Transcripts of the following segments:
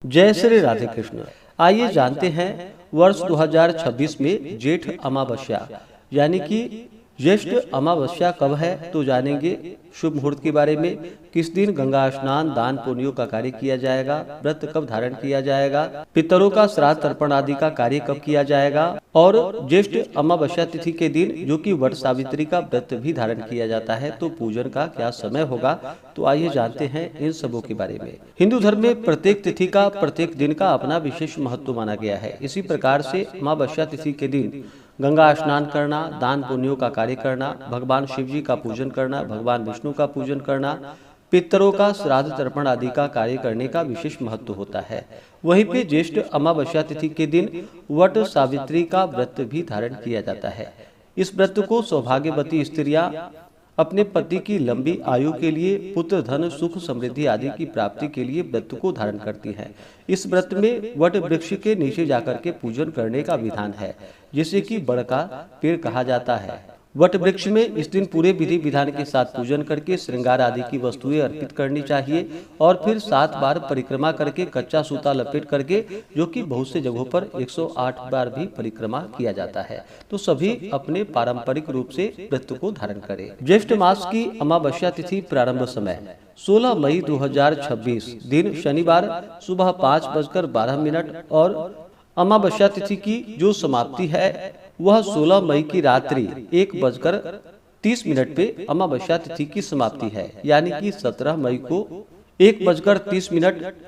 जय श्री राधे कृष्ण। आइए जानते हैं वर्ष 2026 में जेठ अमावस्या यानी कि ज्येष्ठ अमावस्या कब है, तो जानेंगे शुभ मुहूर्त के बारे में। किस दिन गंगा स्नान दान पुण्यों का कार्य किया जाएगा, व्रत कब धारण किया जाएगा, पितरों का श्राद्ध तर्पण आदि का कार्य कब किया जाएगा और ज्येष्ठ अमावस्या तिथि के दिन जो कि वट सावित्री का व्रत भी धारण किया जाता है, तो पूजन का क्या समय होगा। तो आइए जानते हैं इन सबों के बारे में। हिंदू धर्म में प्रत्येक तिथि का प्रत्येक दिन का अपना विशेष महत्व माना गया है। इसी प्रकार से अमावस्या तिथि के दिन गंगा स्नान करना, दान पुण्यों का कार्य करना, भगवान शिव जी का पूजन करना, भगवान विष्णु का पूजन करना, पितरों का श्राद्ध तर्पण आदि का कार्य करने का विशेष महत्व होता है। वहीं पे ज्येष्ठ अमावस्या तिथि के दिन वट सावित्री का व्रत भी धारण किया जाता है। इस व्रत को सौभाग्यवती स्त्रियां अपने पति की लंबी आयु के लिए, पुत्र धन सुख समृद्धि आदि की प्राप्ति के लिए व्रत को धारण करती हैं। इस व्रत में वट वृक्ष के नीचे जाकर के पूजन करने का विधान है, जिसे कि बड़ का पेड़ कहा जाता है। वट वृक्ष में इस दिन पूरे विधि विधान के साथ पूजन करके श्रृंगार आदि की वस्तुएं अर्पित करनी चाहिए और फिर 7 बार परिक्रमा करके कच्चा सूता लपेट करके, जो कि बहुत से जगहों पर 108 बार भी परिक्रमा किया जाता है। तो सभी अपने पारंपरिक रूप से व्रत को धारण करें। ज्येष्ठ मास की अमावस्या तिथि प्रारंभ समय 16 मई 2026 दिन शनिवार सुबह 5:12 और अमावस्या तिथि की जो समाप्ति है वह 16 मई की रात्रि 1:30 पे अमावस्या तिथि की समाप्ति है, यानी कि 17 मई को 1:30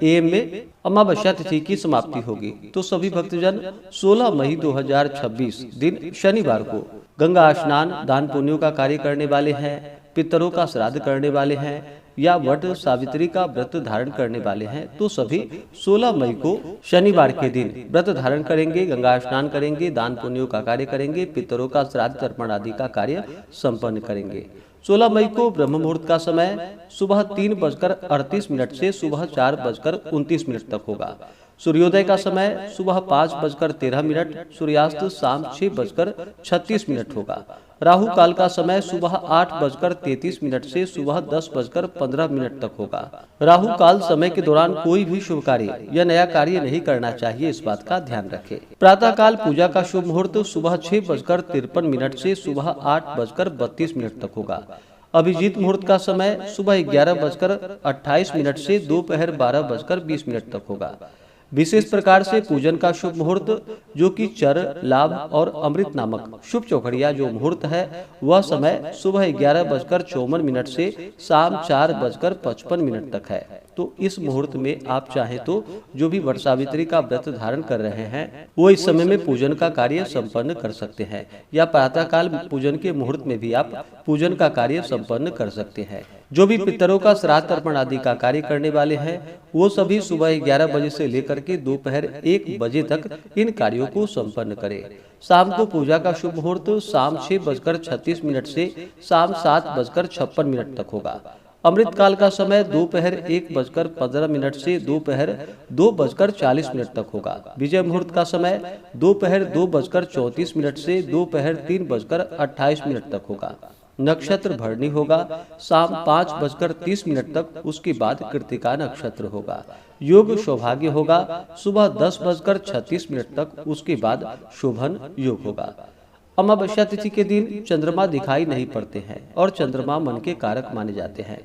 AM में अमावस्या तिथि की समाप्ति होगी। तो सभी भक्तजन 16 मई 2026 दिन शनिवार को गंगा स्नान दान पुण्यों का कार्य करने वाले हैं, पितरों का श्राद्ध करने वाले हैं या वट सावित्री का व्रत धारण करने वाले हैं, तो सभी 16 मई को शनिवार के दिन व्रत धारण करेंगे, गंगा स्नान करेंगे, दान पुण्यों का कार्य करेंगे, पितरों का श्राद्ध तर्पण आदि का कार्य संपन्न करेंगे। 16 मई को ब्रह्म मुहूर्त का समय सुबह 3:38 से सुबह 4:29 तक होगा। सूर्योदय का समय सुबह 5:13, सूर्यास्त शाम 6:36 होगा। राहु काल का समय सुबह 8:33 से सुबह 10:15 तक होगा। राहु काल समय के दौरान कोई भी शुभ कार्य या नया कार्य नहीं करना चाहिए, इस बात का ध्यान रखें। प्रातः काल पूजा का शुभ मुहूर्त सुबह 6:53 से सुबह 8:32 तक होगा। अभिजीत मुहूर्त का समय सुबह 11:28 से दोपहर 12:20 तक होगा। विशेष प्रकार से पूजन का शुभ मुहूर्त जो कि चर लाभ और अमृत नामक शुभ चौखड़िया जो मुहूर्त है वह समय सुबह 11:54 से शाम 4:55 तक है। तो इस मुहूर्त में आप चाहे तो जो भी वट सावित्री का व्रत धारण कर रहे हैं वो इस समय में पूजन का कार्य संपन्न कर सकते हैं, या प्रातः काल पूजन के मुहूर्त में भी आप पूजन का कार्य संपन्न कर सकते हैं। जो भी पितरों का श्राद्ध तर्पण आदि का कार्य करने वाले हैं वो सभी सुबह 11 बजे से लेकर के दोपहर 1 बजे तक इन कार्यों को संपन्न करें। शाम को पूजा का शुभ मुहूर्त शाम 6:36 से शाम 7:56 तक होगा। अमृत काल का समय दोपहर 1:15 से दोपहर 2:40 तक होगा। विजय मुहूर्त का समय दोपहर 2:34 से दोपहर 3:28 तक होगा। नक्षत्र भरणी होगा शाम 5:30 तक, उसके बाद कृतिका नक्षत्र होगा। योग सौभाग्य होगा सुबह 10:36 तक, उसके बाद शोभन योग होगा। अमावस्या तिथि के दिन चंद्रमा दिखाई नहीं पड़ते हैं और चंद्रमा मन के कारक माने जाते हैं।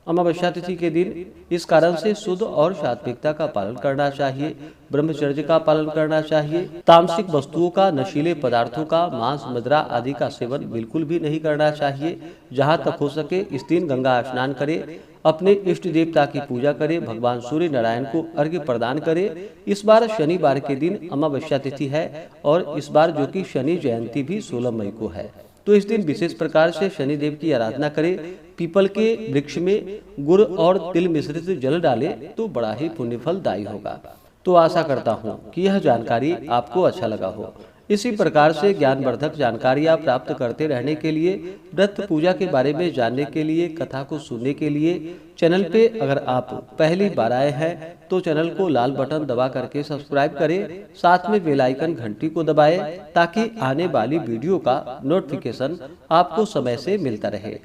अमावस्या तिथि के दिन इस कारण से शुद्ध और सात्विकता का पालन करना चाहिए, ब्रह्मचर्य का पालन करना चाहिए। तामसिक वस्तुओं का, नशीले पदार्थों का, मांस मदिरा आदि का सेवन बिल्कुल भी नहीं करना चाहिए। जहां तक हो सके इस दिन गंगा स्नान करें, अपने इष्ट देवता की पूजा करें, भगवान सूर्य नारायण को अर्घ्य प्रदान करें। इस बार शनिवार के दिन अमावस्या तिथि है और इस बार जो कि शनि जयंती भी 16 मई को है, तो इस दिन विशेष प्रकार से शनि देव की आराधना करें। पीपल के वृक्ष में गुड़ और तिल मिश्रित जल डालें तो बड़ा ही पुण्य फलदायी होगा। तो आशा करता हूँ कि यह जानकारी आपको अच्छा लगा हो। इसी प्रकार से ज्ञानवर्धक जानकारियाँ प्राप्त करते रहने के लिए, व्रत पूजा के बारे में जानने के लिए, कथा को सुनने के लिए चैनल पे अगर आप पहली बार आए हैं तो चैनल को लाल बटन दबा करके सब्सक्राइब करें, साथ में बेल आइकन घंटी को दबाएं ताकि आने वाली वीडियो का नोटिफिकेशन आपको समय से मिलता रहे।